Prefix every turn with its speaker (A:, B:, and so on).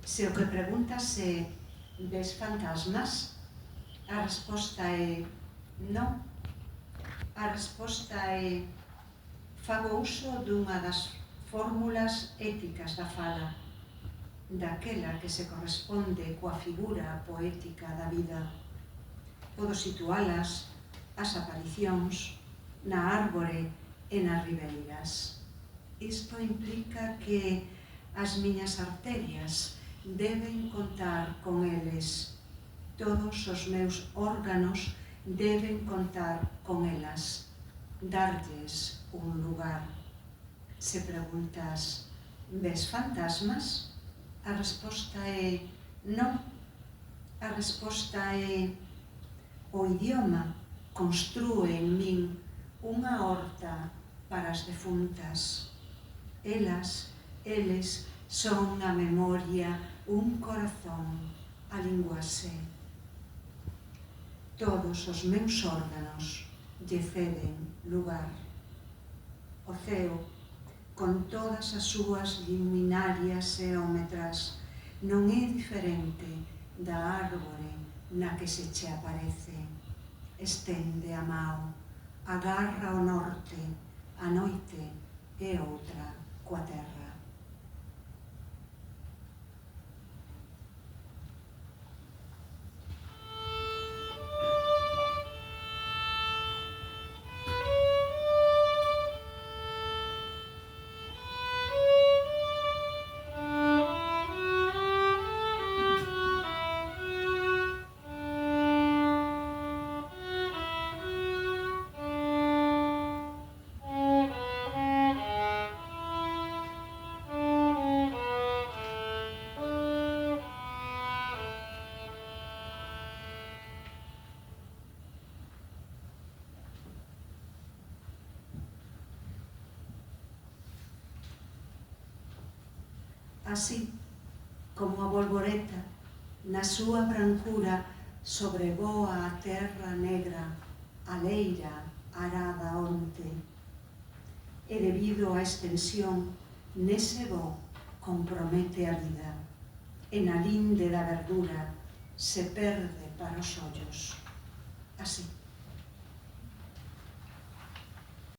A: Se o que preguntas é ves fantasmas, a resposta é non. A resposta é fago uso dunha das fórmulas éticas da fala, daquela que se corresponde coa figura poética da vida. Podo situalas, as aparicións, na árbore e nas ribeiras. Isto implica que as miñas arterias deben contar con eles. Todos os meus órganos deben contar con elas, darlles un lugar. Se preguntas, ves fantasmas? A resposta é non. A resposta é o idioma constrúe en min unha horta para as defuntas. Elas, eles, son a memoria, un corazón, a linguaxe. Todos os meus órganos lle ceden lugar. O ceo, con todas as súas luminarias eómetras, non é diferente da árbore na que se che aparece. Estende a mao, agarra o norte, a noite é outra coa terra. Así como a bolboreta, na súa brancura, sobrevoa a terra negra, a leira arada onte. E debido á extensión, nese voo compromete a vida, e na linde da verdura se perde para os ollos. Así.